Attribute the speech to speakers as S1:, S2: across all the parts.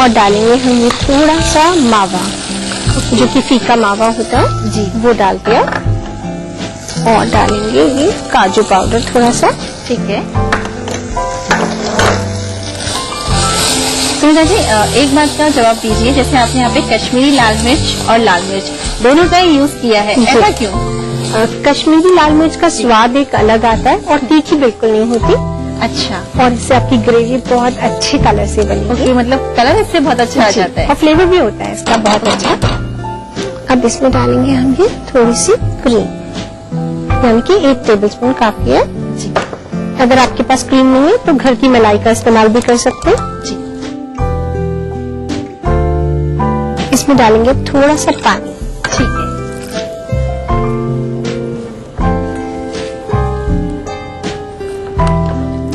S1: और डालेंगे हम ये थोड़ा सा मावा, जो कि फीका मावा होता है
S2: जी,
S1: वो डाल दिया। और डालेंगे ये काजू पाउडर थोड़ा सा।
S2: ठीक है। सुनीता जी, एक बात का जवाब दीजिए, जैसे आपने यहाँ पे कश्मीरी लाल मिर्च और लाल मिर्च दोनों का यूज किया है, ऐसा क्यों?
S1: कश्मीरी लाल मिर्च का स्वाद एक अलग आता है और तीखी बिल्कुल नहीं होती।
S2: अच्छा,
S1: और इससे आपकी ग्रेवी बहुत अच्छे कलर से बनेगी।
S2: ओके, मतलब कलर इससे बहुत अच्छा आ जाता है
S1: और फ्लेवर भी होता है इसका बहुत अच्छा। अब इसमें डालेंगे हम ये थोड़ी सी क्रीम, यानी कि 1 टेबलस्पून काफी है
S2: जी।
S1: अगर आपके पास क्रीम नहीं है तो घर की मलाई का इस्तेमाल भी कर सकते हैं
S2: जी।
S1: इसमें डालेंगे थोड़ा सा पानी।
S2: ठीक है।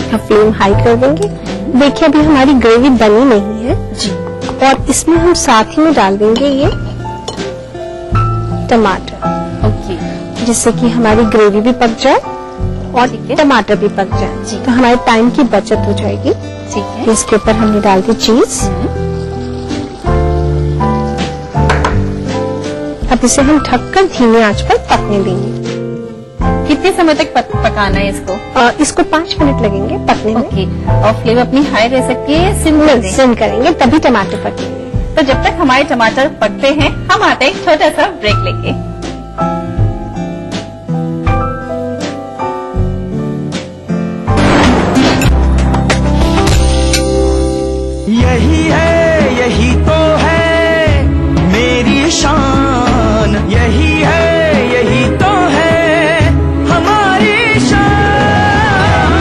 S1: अब फ्लेम हाई कर देंगे। देखिए अभी हमारी ग्रेवी बनी नहीं है
S2: जी।
S1: और इसमें हम साथ ही में डाल देंगे ये टमाटर,
S2: ओके,
S1: जिससे कि हमारी ग्रेवी भी पक जाए और टमाटर भी पक जाए
S2: जी।
S1: तो हमारे टाइम की बचत हो जाएगी।
S2: ठीक है।
S1: इसके ऊपर हमने डाल दी चीज। अब इसे हम ढककर धीमी आंच पर पकने देंगे।
S2: कितने समय तक पकाना है इसको?
S1: इसको 5 मिनट लगेंगे पकने में।
S2: ओके, और फ्लेम अपनी हाई रह सकती है, सिम कर दें?
S1: सिम करेंगे तभी टमाटर पकेंगे।
S2: तो जब तक हमारे टमाटर पकते हैं, हम आते हैं एक छोटा सा ब्रेक लेके।
S3: यही है, यही तो है मेरी शान, यही है, यही तो है हमारी शान,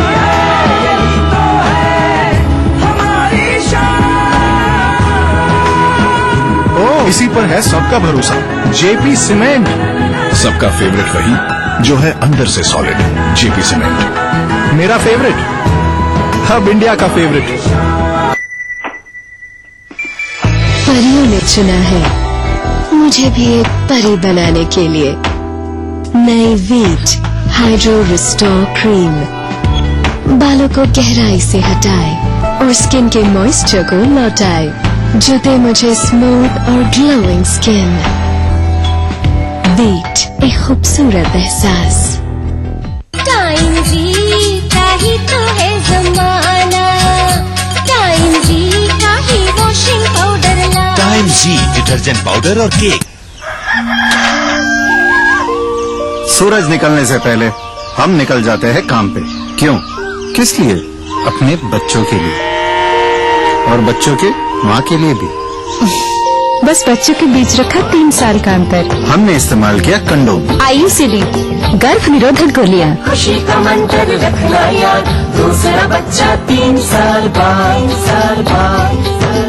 S3: यही तो है हमारी शान।
S4: ओ, इसी पर है सबका भरोसा, जेपी सीमेंट। सबका फेवरेट वही जो है अंदर से सॉलिड, जेपी सीमेंट। मेरा फेवरेट, अब इंडिया का फेवरेट।
S5: परियों ने चुना है मुझे भी एक परी बनाने के लिए। नई वीट हाइड्रो रिस्टोर क्रीम बालों को गहराई से हटाए और स्किन के मॉइस्चर को लौटाए, जो दे मुझे स्मूथ और ग्लोइंग स्किन। वीट, एक खूबसूरत एहसास।
S6: टाइम जी का ही तो है जमाना, टाइम जी का ही वॉशिंग पाउडर ला।
S7: टाइम जी डिटर्जेंट पाउडर और केक।
S4: सूरज निकलने से पहले हम निकल जाते हैं काम पे। क्यों? किस लिए? अपने बच्चों के लिए और बच्चों के माँ के लिए भी।
S5: बस बच्चों के बीच रखा 3 साल का अंतर।
S4: हमने इस्तेमाल किया कंडोम।
S5: IUCD गर्भ निरोधक गोलियां।
S3: खुशी का मंत्र रखना याद, दूसरा बच्चा 3 साल बाद।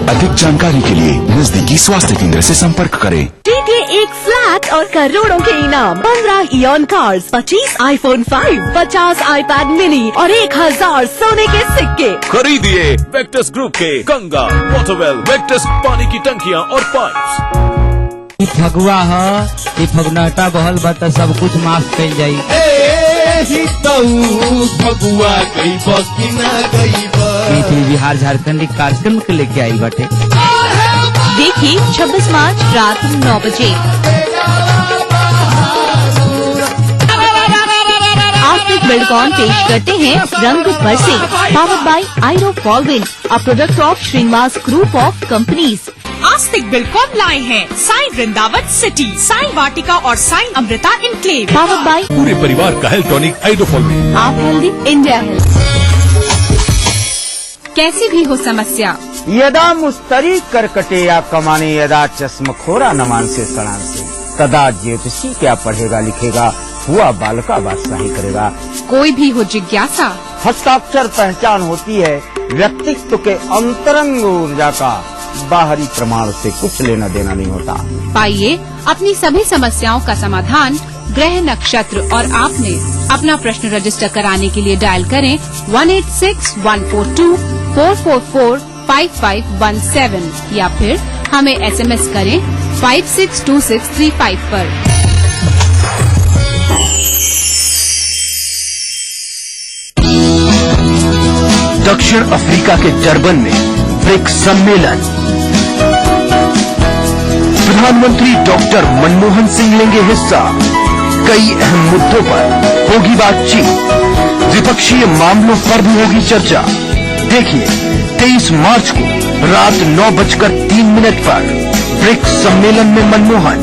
S7: अधिक जानकारी के लिए नजदीकी स्वास्थ्य केंद्र से संपर्क करें।
S8: जीतिए एक फ्लैट और करोड़ों के इनाम, 15 ion cars, 25 iPhone 5, 50 iPad mini और 1000 सोने के सिक्के।
S9: खरीदिए वेक्टस ग्रुप के गंगा, वाटरवेल, वेक्टस पानी की टंकियां और पाइप्स।
S10: फगुआ है, फगुनाटा बहल बा त सब कुछ माफ कइल जाई।
S9: फगुआ गई बकिना गई
S10: बिहार झारखंड कार्यक्रम के लेके आई बाटे।
S8: देखिए 26 मार्च रात 9 बजे। आस्तिक बिल्डकॉन पेश करते हैं रंग बरसे, पावर्ड बाय आयरो फॉलविन, a product of Srinivas group of companies.
S11: Aastik Buildcon लाए हैं साई वृंदावन सिटी, साई वाटिका और Sai Amrita enclave.
S8: Powered by
S9: पूरे परिवार का हेल्थ टॉनिक आइडोफॉल।
S8: आप हेल्दी, इंडिया हेल्थ।
S11: कैसी भी हो समस्या,
S3: यदा मुस्तरी करकटे या कमाने, यदा चश्मखोरा नमान से सड़ान से, तदा ज्योतिषी क्या पढ़ेगा लिखेगा, हुआ बालका बादशाही करेगा।
S11: कोई भी हो जिज्ञासा,
S3: हस्ताक्षर पहचान होती है व्यक्तित्व के अंतरंग ऊर्जा का, बाहरी प्रमाण से कुछ लेना देना नहीं होता।
S11: पाइए अपनी सभी समस्याओं का समाधान ग्रह नक्षत्र और आपने अपना प्रश्न रजिस्टर कराने के लिए डायल करें 186142445517 या फिर हमें SMS करें 562635 पर।
S3: दक्षिण अफ्रीका के डरबन में ब्रिक्स सम्मेलन
S7: प्रधानमंत्री डॉक्टर मनमोहन सिंह लेंगे हिस्सा। कई अहम मुद्दों पर होगी बातचीत। विपक्षीय मामलों पर भी होगी चर्चा। देखिए 23 मार्च को रात 9:03 पर ब्रिक्स सम्मेलन में मनमोहन,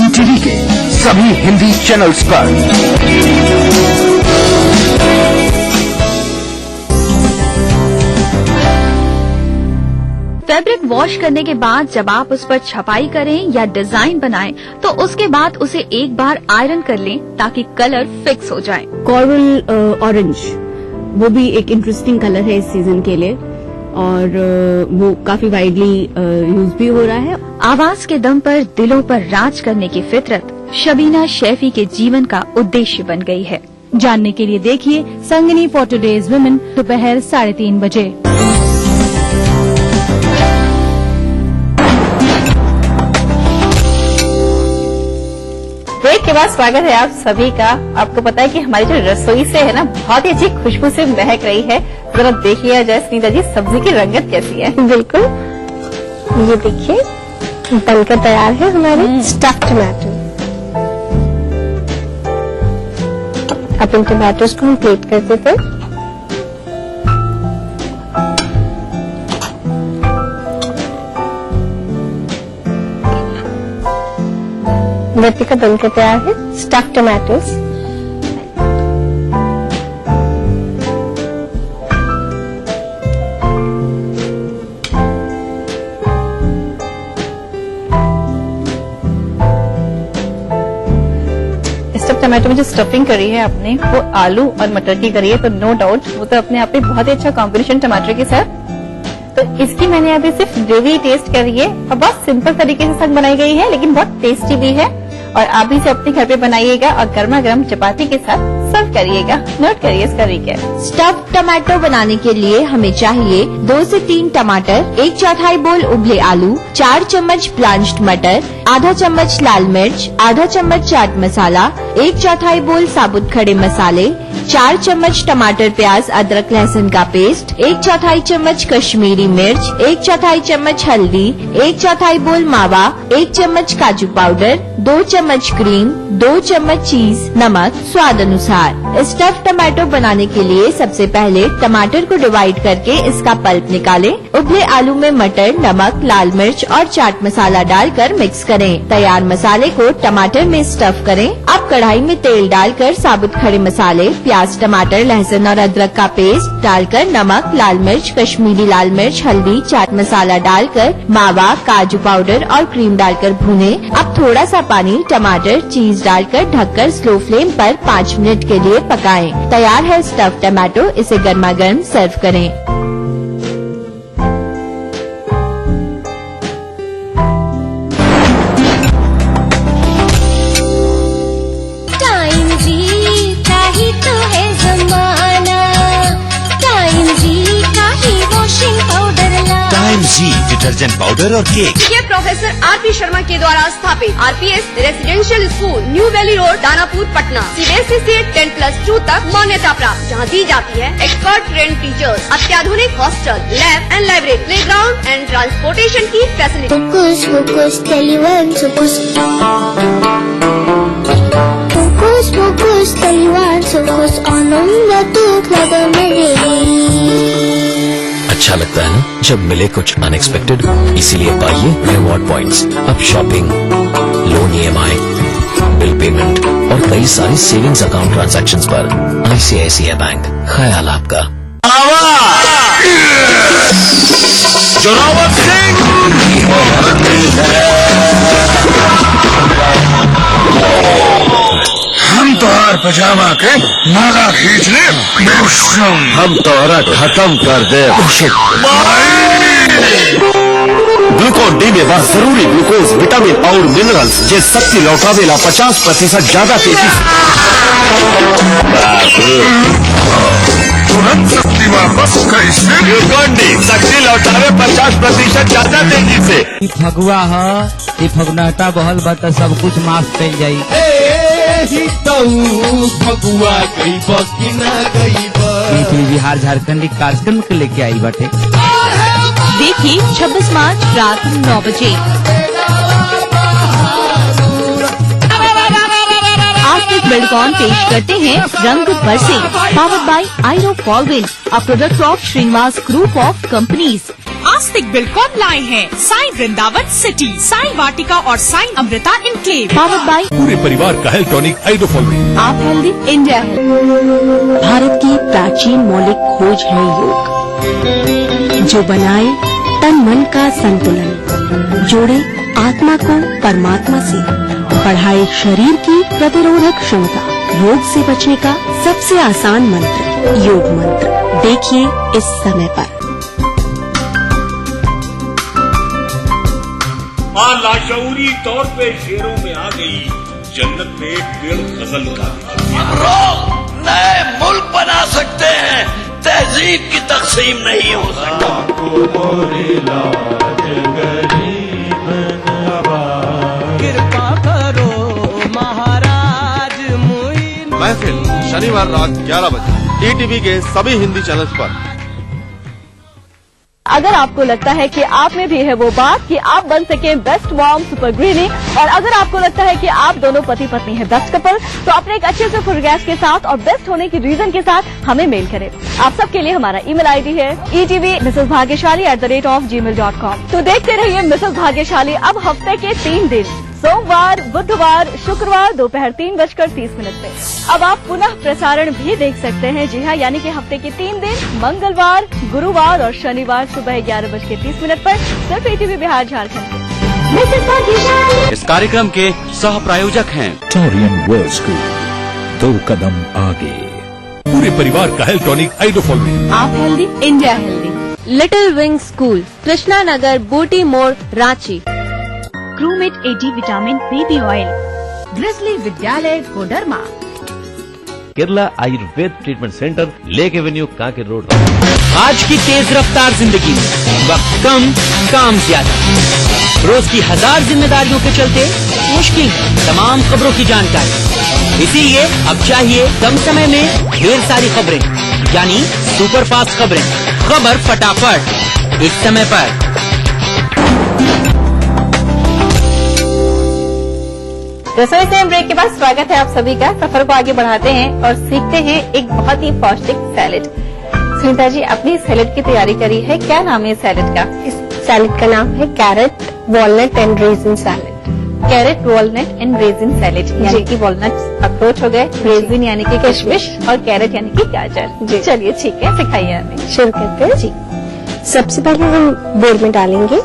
S7: ईटीवी के सभी हिंदी चैनल्स पर।
S2: फैब्रिक वॉश करने के बाद जब आप उस पर छपाई करें या डिजाइन बनाएं, तो उसके बाद उसे एक बार आयरन कर लें ताकि कलर फिक्स हो जाए।
S12: कोरल ऑरेंज वो भी एक इंटरेस्टिंग कलर है इस सीजन के लिए और वो काफी वाइडली यूज भी हो रहा है।
S2: आवाज के दम पर दिलों पर राज करने की फितरत शबीना शैफी के जीवन का उद्देश्य बन गई है।
S11: जानने के लिए देखिए संगिनी फॉर टुडेज वुमेन दोपहर 3:30 बजे।
S2: ब्रेक के बाद स्वागत है आप सभी का। आपको पता है कि हमारी जो रसोई से है ना, बहुत ही अच्छी खुशबू से महक रही है। जरा देख लिया जाए सुनीता जी, सब्जी की रंगत कैसी है।
S1: बिल्कुल, ये देखिए बनकर तैयार है हमारे स्टफ्ड टमाटो। अब इन टमाटोज को हम प्लेट कर देते हैं। रेप्लिका बनकर तैयार है स्टफ्ड टमाटोज।
S2: स्टफ्ड टमाटो में जो स्टफिंग करी है आपने, वो आलू और मटर की करी है, तो नो डाउट वो तो अपने आप में बहुत ही अच्छा कॉम्बिनेशन टमाटर के साथ। तो इसकी मैंने अभी सिर्फ ग्रेवी टेस्ट करी है और बहुत सिंपल तरीके से साग बनाई गई है, लेकिन बहुत टेस्टी भी है। और आप भी इसे अपने घर पे बनाइएगा और गर्मा गर्म चपाती के साथ सर्व करिएगा। नोट करिए इसका रिकेप।
S5: स्टफ्ड टमाटो बनाने के लिए हमें चाहिए 2 से 3 टमाटर, 1/4 बोल उबले आलू, 4 चम्मच ब्लांच्ड मटर, आधा चम्मच लाल मिर्च, आधा चम्मच चाट मसाला, 1/4 बोल साबुत खड़े मसाले, 4 चम्मच टमाटर प्याज अदरक लहसुन का पेस्ट, 1/4 चम्मच कश्मीरी मिर्च, 1/4 चम्मच हल्दी, 1/4 बोल मावा, 1 चम्मच काजू पाउडर, 2 चम्मच क्रीम, 2 चम्मच चीज, नमक स्वाद अनुसार। स्टफ्ड टमाटो बनाने के लिए सबसे पहले टमाटर को डिवाइड करके इसका पल्प निकालें। उबले आलू में मटर, नमक, लाल मिर्च और चाट मसाला डालकर मिक्स करें। तैयार मसाले को टमाटर में स्टफ करें। अब कढ़ाई में तेल डालकर साबुत खड़े मसाले, प्याज, टमाटर, लहसुन और अदरक का पेस्ट डालकर नमक, लाल मिर्च, कश्मीरी लाल मिर्च, हल्दी, चाट मसाला डालकर मावा, काजू पाउडर और क्रीम डालकर भूनें। अब थोड़ा सा पानी, टमाटर, चीज डालकर ढककर स्लो फ्लेम पर 5 मिनट के लिए पकाएं। तैयार है स्टफ्ड टमाटो। इसे गर्मा गर्म सर्व करें।
S6: टाइम जीता ही तो है जमाना, टाइम जीता ही वॉशिंग पाउडर ला।
S7: टाइम जी डिटर्जेंट पाउडर और केक।
S8: ये प्रोफेसर आरपी शर्मा के द्वारा स्थापित RPS residential school, new valley road, Danapur, Patna. CBSE से 10+2 तक मान्यता प्राप्त, जहाँ दी जाती है एक्सपर्ट ट्रेंड टीचर्स, अत्याधुनिक hostel, lab and library, playground and transportation की facility.
S6: Focus, focus, Taliban, focus. Focus, focus, Taliban, focus on the two clever
S7: अच्छा लगता है ना जब मिले कुछ अनएक्सपेक्टेड। इसीलिए पाइए रिवॉर्ड पॉइंट्स। अब shopping, loan, EMI, bill payment और कई सारी सेविंग्स अकाउंट ट्रांजैक्शंस पर ICICI बैंक। ख्याल आपका।
S9: जोरावर सिंह
S4: हम तोहार पजामा के नाला खींच ले।
S7: हम तोहरा खत्म कर दे। ग्लूकोन डी में वह जरूरी ग्लूकोज, विटामिन और मिनरल्स जे शक्ति लौटावेला 50% ज्यादा तेजी
S4: तुरंत शक्ति वापस कैसे?
S7: ग्लूकोन डी शक्ति लौटावे 50% ज्यादा तेजी से।
S10: फगुआ ह फगुनाटा बहल बा त सब कुछ माफ कइल जाई।
S9: फगुआ गई बकी ना गई
S10: ईटीवी बिहार झारखंड एक कार्यक्रम के लेके आई बाटे।
S8: देखिए 26 मार्च रात 9 बजे।
S12: आस्तिक बिल्डकॉन पेश करते हैं रंग बरसे, पावर्ड बाय आयरो फॉलविन, a product of Srinivas group of companies.
S11: Aastik Buildcon लाए हैं साई वृंदावन सिटी, साई वाटिका और Sai Amrita enclave.
S12: Powered by
S9: पूरे परिवार का हेल्थ टॉनिक हाइड्रोफॉलविन।
S12: आप हेल्दी, इंडिया हेल्दी। भारत की प्राचीन मौलिक खोज है योग, जो बनाए तन मन का संतुलन, जोड़े आत्मा को परमात्मा से, बढ़ाए शरीर की प्रतिरोधक क्षमता। योग से बचने का सबसे आसान मंत्र योग मंत्र। देखिए इस समय पर।
S9: मां लाशऊरी तौर पे शेरों में आ गई, जन्नत में एक पेड़ गजल का।
S7: नए मुल्क बना सकते हैं, तहजीब की तकसीम नहीं हो सकता।
S10: कृपा करो महाराज
S13: महफिल शनिवार रात 11 बजे टीटीवी के सभी हिंदी चैनल्स पर।
S2: अगर आपको लगता है कि आप में भी है वो बात कि आप बन सके बेस्ट मॉम सुपर ग्रीनी, और अगर आपको लगता है कि आप दोनों पति पत्नी है बेस्ट कपल, तो अपने एक अच्छे से फोटोग्राफ के साथ और बेस्ट होने की रीजन के साथ हमें मेल करें। आप सबके लिए हमारा ईमेल आईडी है etv@gmail.com। तो देखते रहिए मिसेस भाग्यशाली अब हफ्ते के 3 दिन, सोमवार, बुधवार, शुक्रवार दोपहर 3:30 पे। अब आप पुनः प्रसारण भी देख सकते हैं। जी हाँ, यानी कि हफ्ते के 3 दिन, मंगलवार, गुरुवार और शनिवार सुबह 11:30 पर सिर्फ ETV बिहार झारखंड।
S7: इस कार्यक्रम के सह प्रायोजक हैं
S9: टोरियन वर्ल्ड स्कूल, 2 कदम आगे। पूरे परिवार का हेल्थ टॉनिक हाइड्रोफॉलविन।
S12: आप healthy, India healthy.
S1: Little wing school, Krishna Nagar, Booti Mor, Ranchi.
S12: क्रूमेट 80 vitamin baby oil. Grizzly Vidyalaya Koderma.
S7: Kerala Ayurveda treatment centre, lake avenue, Kanker road. आज की तेज रफ्तार जिंदगी में वक्त कम, काम ज्यादा। रोज की 1000 जिम्मेदारियों के चलते मुश्किल है तमाम खबरों की जानकारी। इसीलिए अब चाहिए कम समय में ढेर सारी खबरें, यानी सुपर फास्ट खबरें। खबर फटाफट, एक समय पर।
S2: रसोई से ब्रेक के बाद स्वागत है आप सभी का। सफर को आगे बढ़ाते हैं और सीखते हैं एक बहुत ही पौष्टिक सैलेड। सुनीता जी, अपनी सैलेड की तैयारी करी है, क्या नाम है सैलेड का?
S1: इस सैलेड का नाम है carrot walnut and raisin salad.
S2: Carrot walnut and raisin salad, यानी कि वॉलनट अप्रोच हो गए, रेजिन यानी कि किशमिश और कैरेट यानी कि गाजर। चलिए ठीक है, सिखाइए हमें।
S1: शुरू करते हैं जी। सबसे पहले हम बोल में डालेंगे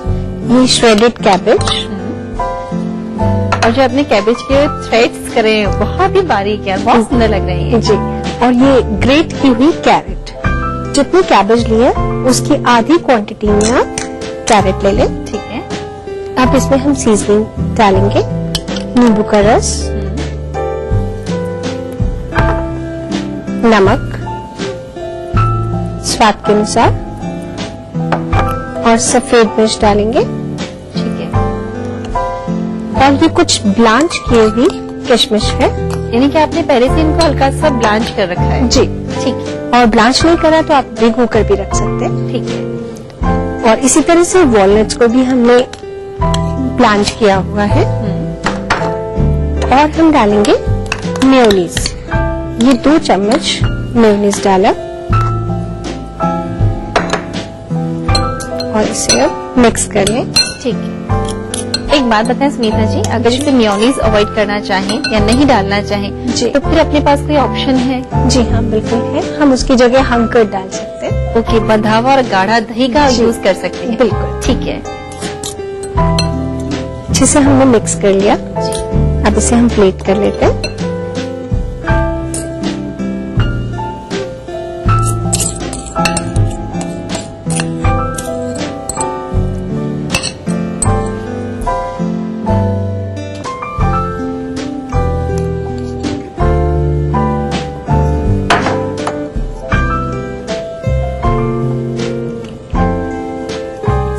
S1: ये श्रेडेड कैबेज,
S2: और जो अपने कैबेज के थ्रेड्स करे बहुत ही बारीक है, बहुत सुंदर लग रही है
S1: जी। और ये ग्रेट की हुई कैरेट, जितनी कैबेज लिए उसकी आधी क्वांटिटी में आप कैरेट ले लें।
S2: ठीक है।
S1: अब इसमें हम सीजनिंग डालेंगे, नींबू का रस, नमक स्वाद के अनुसार और सफेद मिर्च डालेंगे।
S2: ठीक है।
S1: और ये कुछ ब्लांच किए हुई किशमिश है,
S2: यानी कि आपने पहले से इनको हल्का सा ब्लांच कर रखा है।
S1: जी
S2: ठीक है।
S1: और ब्लांच नहीं करा तो आप भिगो कर भी रख सकते हैं।
S2: ठीक है।
S1: और इसी तरह से वॉलनट्स को भी हमने ब्लांच किया हुआ है। और हम डालेंगे मेयोनीज, ये 2 चम्मच मेयोनीज डाला और इसे अब मिक्स कर लें।
S2: ठीक है। एक बात बताएं स्मिता जी, अगर इसे मेयोनीज अवॉइड करना चाहें या नहीं डालना चाहें
S1: जी,
S2: तो फिर अपने पास कोई ऑप्शन है?
S1: जी हाँ, बिल्कुल है। हम उसकी जगह हंकर डाल सकते हैं।
S2: ओके, बंधा हुआ और गाढ़ा दही का यूज कर सकते हैं।
S1: बिल्कुल
S2: ठीक है।
S1: अच्छे से हमने मिक्स कर लिया। अब इसे हम प्लेट कर लेते हैं।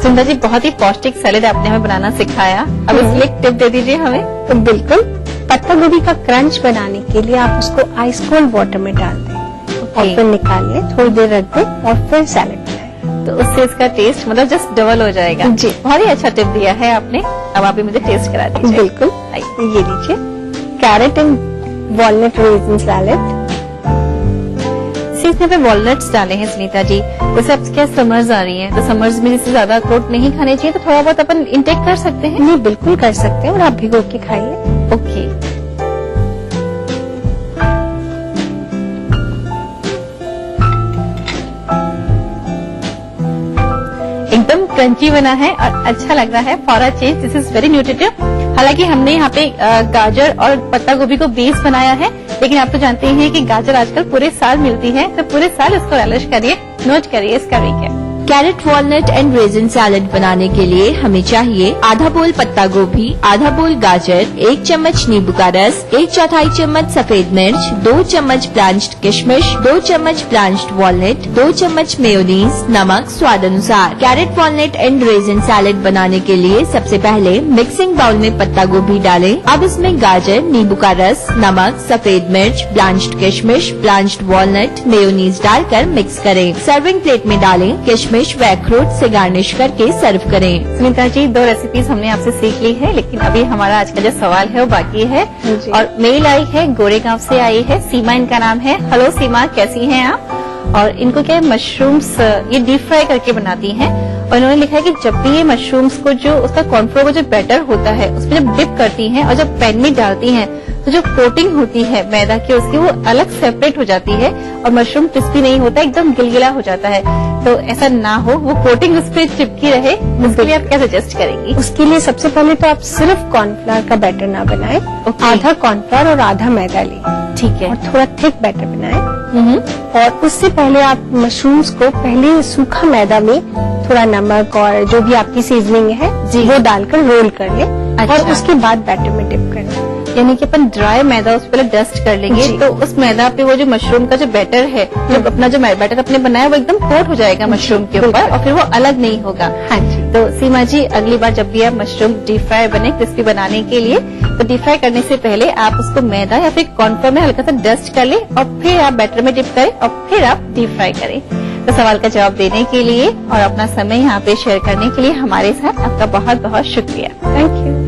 S2: सुंदर जी, बहुत ही पौष्टिक सैलेड आपने हमें बनाना सिखाया। अब इसलिए एक टिप दे दीजिए हमें।
S1: तो बिल्कुल, पत्ता गोभी का क्रंच बनाने के लिए आप उसको आइस कोल्ड वाटर में डाल दें और फिर निकाल लें, थोड़ी देर रख दें और फिर सैलेड बनाएं।
S2: तो उससे इसका टेस्ट मतलब जस्ट डबल हो जाएगा।
S1: जी,
S2: बहुत ही अच्छा टिप दिया है आपने। अब आप ही मुझे टेस्ट करा दीजिए।
S1: बिल्कुल। ये लीजिए carrot and walnut resin salad.
S2: इसमें पे वॉलनट्स डाले हैं सुनीता जी। जैसे अब क्या समर्स आ रही हैं, तो समर्स में जैसे ज्यादा अखरोट नहीं खाने चाहिए, तो थोड़ा बहुत अपन इंटेक कर सकते हैं।
S1: नहीं, बिल्कुल कर सकते हैं, और आप भिगो के खाइए।
S2: ओके। एकदम क्रंची बना है और अच्छा लग रहा है। For a change this is very nutritive. हालांकि हमने यहाँ पे गाजर और पत्ता गोभी को बेस बनाया है, लेकिन आप तो जानते हैं कि गाजर आजकल पूरे साल मिलती है, तो पूरे साल इसको रिलिश करिए, नोट करिए इसका recap।
S12: Carrot walnut and raisin salad बनाने के लिए हमें चाहिए आधा बोल पत्ता गोभी, आधा बोल गाजर, 1 चम्मच नींबू का रस, 1/4 चम्मच सफेद मिर्च, 2 चम्मच ब्लांच्ड किशमिश, 2 चम्मच ब्लांच्ड वॉलनट, 2 चम्मच मेयोनीज, नमक स्वाद अनुसार। Carrot walnut and raisin salad बनाने के लिए सबसे पहले मिक्सिंग बाउल में पत्ता गोभी डालें। अब इसमें गाजर, नींबू का रस, नमक, सफेद मिर्च, ब्लांच्ड किशमिश, ब्लांच्ड वॉलनट, मेयोनीज डालकर मिक्स करें। सर्विंग प्लेट में डालें। किशमिश व अखरोट से गार्निश करके सर्व करें।
S2: सुनीता जी, 2 रेसिपीज हमने आपसे सीख ली है, लेकिन अभी हमारा आज का जो सवाल है वो बाकी है। और मेल आई है, गोरेगांव से आई है, सीमा इनका नाम है। हेलो सीमा, कैसी हैं आप? और इनको क्या है, मशरूम्स ये डीप फ्राई करके बनाती हैं, और इन्होंने लिखा है कि जब भी ये मशरूम्स को जो उसका कॉर्नफ्लोर का जो बैटर होता है उसमें जब डिप करती हैं और जब पैन में डालती हैं, तो जो कोटिंग होती है मैदा की उसकी वो अलग सेपरेट हो जाती है और मशरूम क्रिस्पी नहीं होता, एकदम गिलगिला हो जाता है। तो ऐसा ना हो, वो कोटिंग उस पर चिपकी रहे, उसके लिए आप क्या सजेस्ट करेंगी?
S1: उसके लिए सबसे पहले तो आप सिर्फ कॉर्नफ्लावर का बैटर ना बनाएं, आधा कॉर्नफ्लावर और आधा मैदा लें,
S2: ठीक है,
S1: और थोड़ा थिक बैटर बनाएं। और उससे पहले आप मशरूम्स को पहले सूखा मैदा में थोड़ा नमक और जो भी आपकी सीजनिंग है वो डालकर रोल कर लें, और उसके बाद बैटर में डिप कर लें।
S2: यानी कि अपन ड्राई मैदा उस पहले डस्ट कर लेंगे, तो उस मैदा पे वो जो मशरूम का जो बैटर है, जब अपना जो बैटर अपने बनाया वो एकदम कोट हो जाएगा मशरूम के ऊपर, और फिर वो अलग नहीं होगा।
S1: हाँ जी।
S2: तो सीमा जी, अगली बार जब भी आप मशरूम डीप फ्राई बने क्रिस्पी बनाने के लिए, तो डीप फ्राई करने से पहले आप उसको मैदा या फिर कॉर्नफ्लोर में हल्का सा डस्ट कर ले, और फिर आप बैटर में डिप करें और फिर आप डीप फ्राई करें। तो सवाल का जवाब देने के लिए और अपना समय यहाँ पे शेयर करने के लिए हमारे साथ आपका बहुत बहुत शुक्रिया।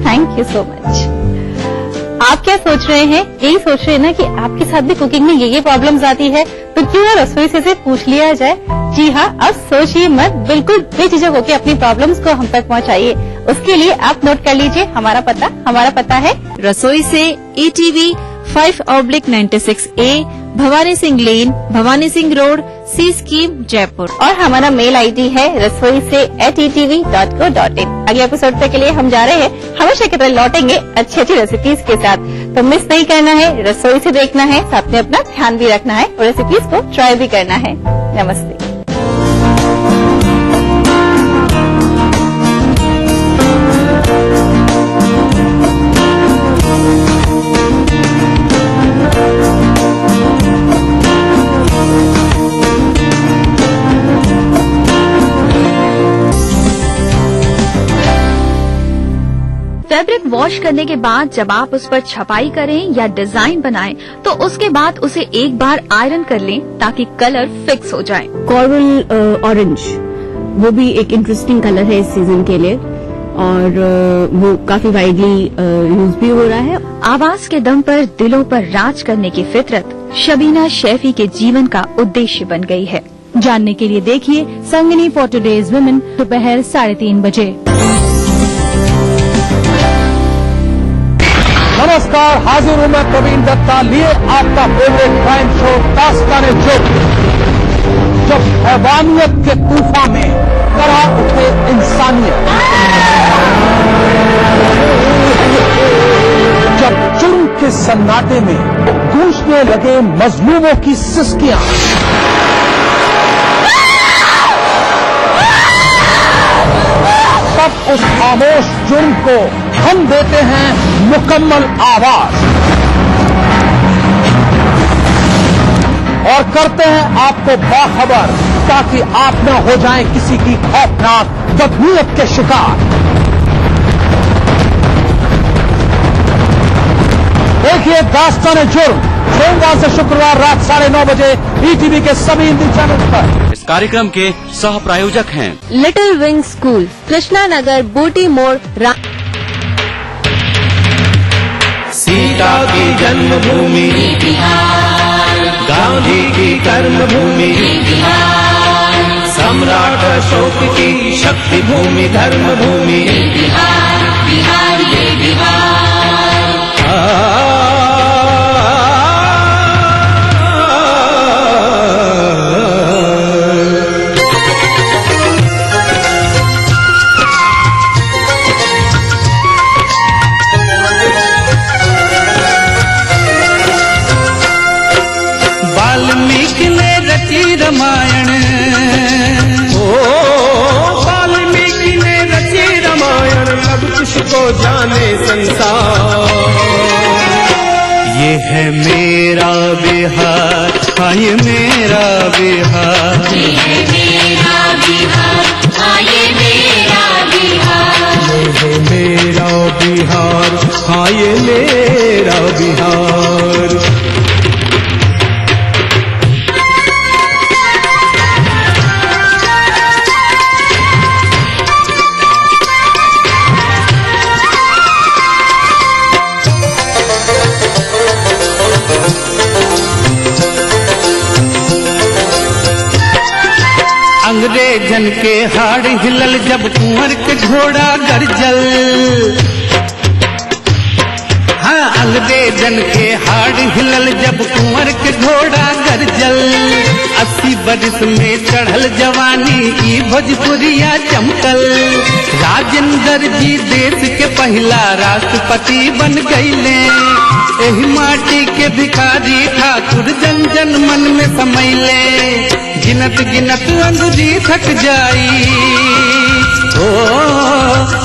S2: Thank you so much. आप क्या सोच रहे हैं? यही सोच रहे हैं ना कि आपके साथ भी कुकिंग में ये प्रॉब्लम्स आती है, तो क्यों ना रसोई से पूछ लिया जाए। जी हाँ, अब सोचिए मत, बिल्कुल बेझिझक होकर अपनी प्रॉब्लम्स को हम तक पहुँचाइए। उसके लिए आप नोट कर लीजिए हमारा पता है
S12: रसोई से ETV 5/96A, भवानी सिंह लेन, भवानी सिंह रोड, सी स्कीम, जयपुर।
S2: और हमारा मेल आईडी है रसोई से @etv.co.in। अगले एपिसोड तक के लिए हम जा रहे हैं, हमेशा की तरह लौटेंगे अच्छी अच्छी रेसिपीज के साथ। तो मिस नहीं करना है, रसोई से देखना है, साथ में अपना ध्यान भी रखना है और रेसिपीज को ट्राई भी करना है। नमस्ते।
S12: फैब्रिक वॉश करने के बाद जब आप उस पर छपाई करें या डिजाइन बनाएं, तो उसके बाद उसे एक बार आयरन कर लें ताकि कलर फिक्स हो जाए।
S14: कॉरल ऑरेंज, वो भी एक इंटरेस्टिंग कलर है इस सीजन के लिए, और वो काफी वाइडली यूज भी हो रहा है।
S12: आवाज के दम पर दिलों पर राज करने की फितरत शबीना शेफी के जीवन का उद्देश्य बन गई है।
S11: जानने के लिए देखिए संगिनी फॉर टुडेज वुमेन दोपहर 3:30 बजे।
S15: नमस्कार, हाजिर हूँ मैं प्रवीण दत्ता लिए आपका फेवरेट क्राइम शो दास्तान-ए-जुर्म। जब हैवानियत के तूफान में करा उठे इंसानियत, जब जुर्म के सन्नाटे में गूंजने लगे मजलूमों की सिसकियां, तब उस खामोश जुर्म को हम देते हैं मुकम्मल आवाज और करते हैं आपको बाखबर, ताकि आप न हो जाएं किसी की खौफनाक बदनीयत के शिकार। देखिए दास्तान-ए-जुर्म सोमवार से शुक्रवार रात 9:30 बजे ETV के सभी हिंदी चैनल पर।
S16: इस कार्यक्रम के सह प्रायोजक हैं
S12: little wing school, Krishna Nagar, Booti मोड़,
S16: सीता
S17: गंगा की जन्मभूमि, गांधी की कर्मभूमि, सम्राट अशोक की शक्ति भूमि, धर्म भूमि, बिहार ये बिहार। वाल्मीकि ने रची रामायण, वाल्मीकि ने रची रामायण, अब कुछ को जाने संसार। ये है मेरा बिहार, हाँ ये मेरा बिहार, ये है मेरा बिहार, हाँ ये मेरा बिहार, ये है मेरा बिहार, हाँ ये मेरा बिहार। अंग्रेजन के हाड़ हिलल जब कुंवर के घोड़ा गरजल, हाँ अंग्रेजन के हाड़ हिलल जब कुंवर के घोड़ा गरजल। 80 बरस में चढ़ल जवानी ई भोजपुरिया चमकल। राजेंद्र जी देश के पहला राष्ट्रपति बन गईले। एही माटी के भिखारी ठाकुर जन जन मन में समैले। गिनत गिनत अंगुरी थक जाई, ओ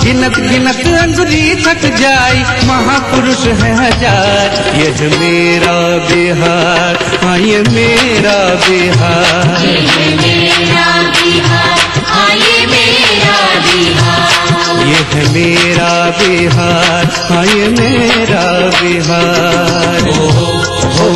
S17: गिनत गिनत अंगुरी थक जाई। महापुरुष है हजार, ये है मेरा बिहार, हाँ ये मेरा बिहार, ये है मेरा बिहार, हाँ ये मेरा बिहार, ये है मेरा बिहार, हाँ ये मेरा बिहार। ओ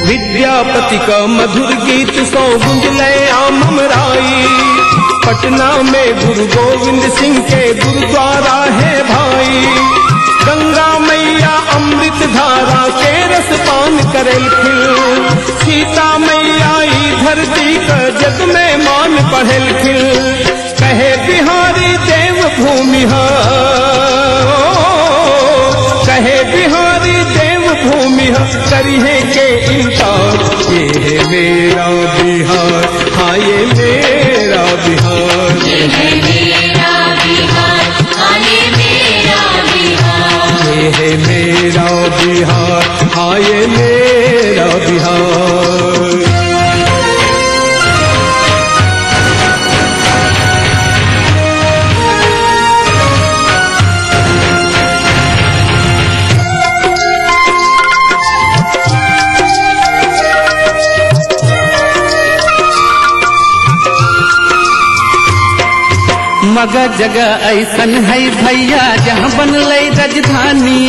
S17: विद्यापति का मधुर गीत सौ गुंजले आम हमराई। पटना में गुरु गोविंद सिंह के गुरुद्वारा है भाई। गंगा मैया अमृत धारा के रस पान करेल खिल। सीता मैया ई धरती का जग में मान पढ़ेल खिल। कहे बिहारी देव भूमि हा, कहे बिहारी देव भूमि हा, करिहे के इनकार। ये है मेरा बिहार, हाँ ये मेरा बिहार, ये है मेरा बिहार, हाँ ये मेरा बिहार, ये है मेरा बिहार, हाँ ये मेरा बिहार। मगर जगह ऐसन है भैया जहाँ बनले राजधानी।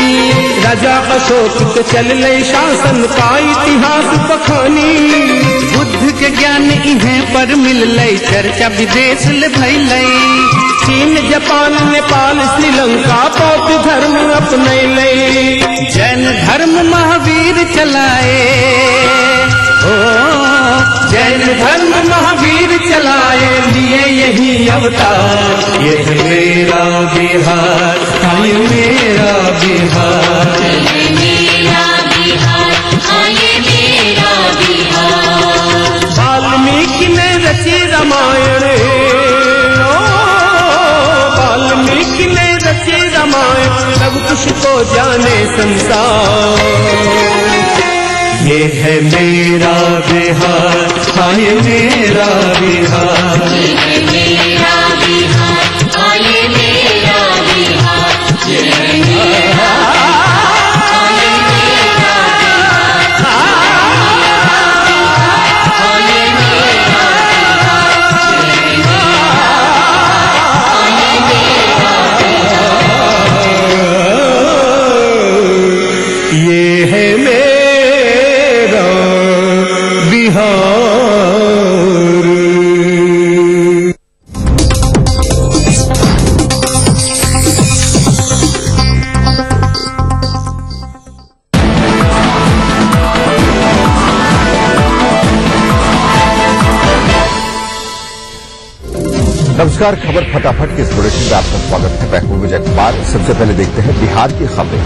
S17: राजा अशोक के चलले शासन का इतिहास बखानी। बुद्ध के ज्ञान इहे पर मिलले, चर्चा विदेश ले भैले। चीन जापान नेपाल श्रीलंका बौद्ध धर्म अपनैले। जैन धर्म महावीर चलाए, ओ जैन धर्म महावीर चलाए, लिए यही अवतार। ये है मेरा बिहार, हाँ ये मेरा बिहार, ये है मेरा बिहार, हाँ ये मेरा बिहार। वाल्मीकि ने रची रामायण, वाल्मीकि ने रची रामायण, सब कुछ को जाने संसार। ये है मेरा बिहार, हाँ ये मेरा बिहार, ये है मेरा बिहार, हाँ ये मेरा बिहार, ये है मेरा, हाँ ये मेरा बिहार, हाँ ये मेरा बिहार, ये है मेरा।
S18: नमस्कार, खबर फटाफट के इस बुलेटिन में आपका स्वागत है। मैं हूं विजय कुमार। सबसे पहले देखते हैं बिहार की खबरें।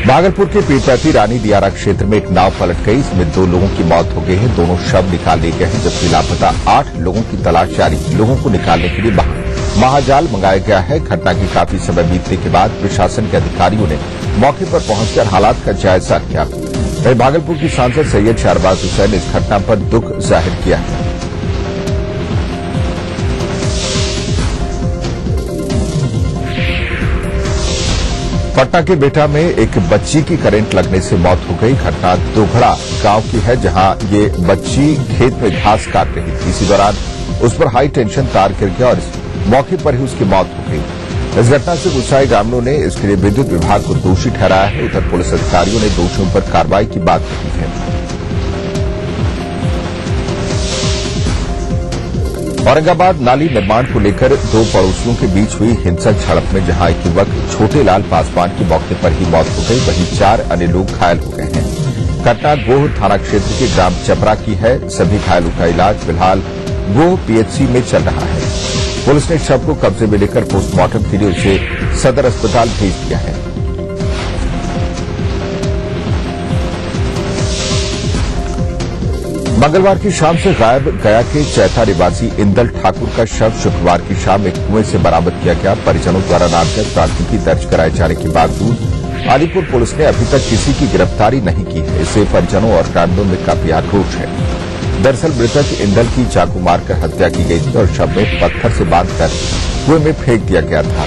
S18: भागलपुर के पीरपैती रानी दियारा क्षेत्र में एक नाव पलट गई। इसमें 2 लोगों की मौत हो गई है। दोनों शव निकाल लिए गए हैं, जबकि लापता 8 लोगों की तलाश जारी। लोगों को निकालने के लिए महाजाल मंगाया गया है। घटना के काफी समय बीतने के बाद प्रशासन के अधिकारियों ने मौके पर पहुंचकर हालात का जायजा लिया। वहीं भागलपुर की सांसद सैयद शहरबाज हुसैन ने इस घटना पर दुख जाहिर किया है। पटना के बेटा में एक बच्ची की करंट लगने से मौत हो गई। घटना दोघड़ा गांव की है, जहां ये बच्ची खेत में घास काट रही थी। इसी दौरान उस पर हाई टेंशन तार गिर गया और मौके पर ही उसकी मौत हो गई। इस घटना से गुस्साए ग्रामीणों ने इसके लिए विद्युत विभाग को दोषी ठहराया है। उधर पुलिस अधिकारियों ने दोषियों पर कार्रवाई की बात कही है। औरंगाबाद नाली निर्माण को लेकर 2 पड़ोसियों के बीच हुई हिंसक झड़प में जहां एक युवक छोटे लाल पासवान की मौके पर ही मौत हो गई, वहीं 4 अन्य लोग घायल हो गए हैं। घटना गोह थाना क्षेत्र के ग्राम चपरा की है। सभी घायलों का इलाज फिलहाल गोह पीएचसी में चल रहा है। पुलिस ने शव को कब्जे में लेकर पोस्टमार्टम के लिए उसे सदर अस्पताल भेज दिया है। मंगलवार की शाम से गायब गया के चैथा निवासी इंदल ठाकुर का शव शुक्रवार की शाम एक कुएं से बरामद किया गया। परिजनों द्वारा नामजद प्राथमिकी दर्ज कराए जाने के बावजूद अलीपुर पुलिस ने अभी तक किसी की गिरफ्तारी नहीं की है। इससे परिजनों और ग्रामीणों में काफी आक्रोश है। दरअसल मृतक इंदल की चाकू मारकर हत्या की गई थी और शव में पत्थर से बांधकर कुएं में फेंक दिया गया था।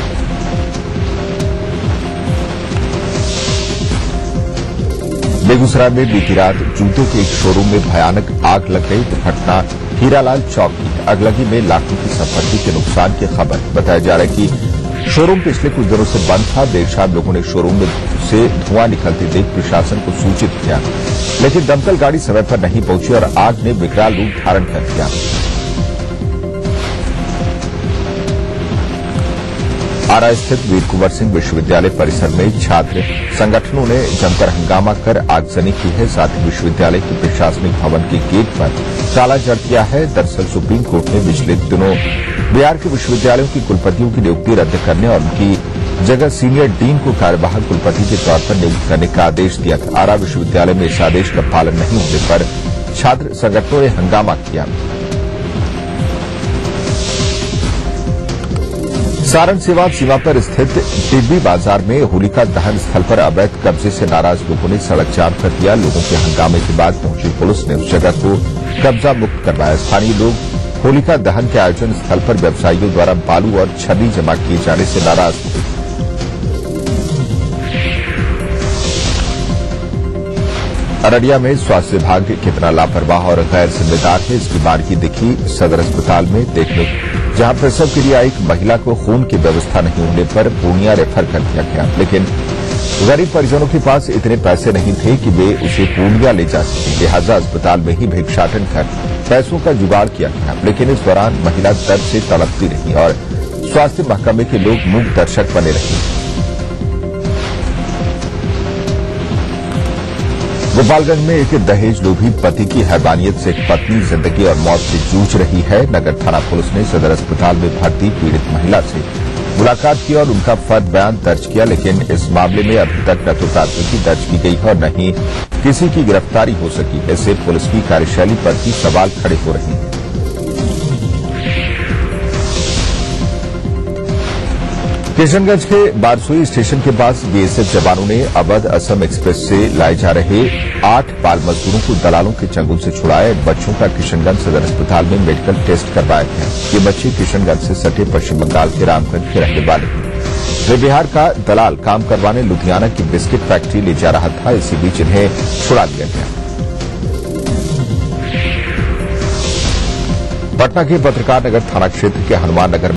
S18: बेगूसराय में बीती रात जूतों के एक शोरूम में भयानक आग लग गई। दुर्घटना हीरालाल चौक की है। अगलगी में लाखों की संपत्ति के नुकसान की खबर। बताया जा रहा है कि शोरूम पिछले कुछ दिनों से बंद था। देर शाम लोगों ने शोरूम में से धुआं निकलते देख प्रशासन को सूचित किया, लेकिन दमकल गाड़ी समय पर नहीं पहुंची और आग ने विकराल रूप धारण कर दिया। आरा स्थित वीर कुंवर सिंह विश्वविद्यालय परिसर में छात्र संगठनों ने जमकर हंगामा कर आगजनी की है। साथ ही विश्वविद्यालय के प्रशासनिक भवन के गेट पर ताला जड़ दिया है। दरअसल सुप्रीम कोर्ट ने पिछले दिनों बिहार के विश्वविद्यालयों की कुलपतियों की नियुक्ति रद्द करने और उनकी जगह सीनियर डीन को कार्यवाहक कुलपति के तौर पर नियुक्त करने का आदेश दिया था। आरा विश्वविद्यालय में इस आदेश का पालन नहीं होने पर छात्र संगठनों ने हंगामा किया। सारण सीवान सीमा पर स्थित टिब्बी बाजार में होलिका दहन स्थल पर अवैध कब्जे से नाराज लोगों ने सड़क जाम कर दिया। लोगों के हंगामे के बाद पहुंची पुलिस ने उस जगह को कब्जा मुक्त करवाया। स्थानीय लोग होलिका दहन के आयोजन स्थल पर व्यवसायियों द्वारा बालू और छन्नी जमा किए जाने से नाराज हुए। अररिया में स्वास्थ्य विभाग कितना लापरवाह और गैर जिम्मेदार है, इसकी बारीकी दिखी सदर अस्पताल में देखने, जहां प्रसव के लिए आई एक महिला को खून की व्यवस्था नहीं होने पर पूर्णिया रेफर कर दिया गया। लेकिन गरीब परिजनों के पास इतने पैसे नहीं थे कि वे उसे पूर्णिया ले जा सकें, लिहाजा अस्पताल में ही भिक्षाटन कर पैसों का जुगाड़ किया गया। लेकिन इस दौरान महिला दर्द से तड़पती रही और स्वास्थ्य महकमे के लोग मूक दर्शक बने रहे। गोपालगंज में एक दहेज लोभी पति की हैवानियत से एक पत्नी जिंदगी और मौत से जूझ रही है। नगर थाना पुलिस ने सदर अस्पताल में भर्ती पीड़ित महिला से मुलाकात की और उनका फर्द बयान दर्ज किया, लेकिन इस मामले में अभी तक न तो प्राथमिकी दर्ज की गई है और न ही किसी की गिरफ्तारी हो सकी। ऐसे पुलिस की कार्यशैली पर भी सवाल खड़े हो रहे हैं। किशनगंज के बारसोई स्टेशन के पास बीएसएफ जवानों ने अवध असम एक्सप्रेस से लाए जा रहे 8 बाल मजदूरों को दलालों के चंगुल से छुड़ाया। बच्चों का किशनगंज सदर अस्पताल में मेडिकल टेस्ट करवाया गया। ये बच्चे किशनगंज से सटे पश्चिम बंगाल के रामगंज के रहने वाले हैं। वे बिहार का दलाल काम करवाने लुधियाना की बिस्किट फैक्ट्री ले जा रहा था। इसी बीच इन्हें छुड़ा लिया गया। पटना के पत्रकार नगर थाना क्षेत्र के हनुमान नगर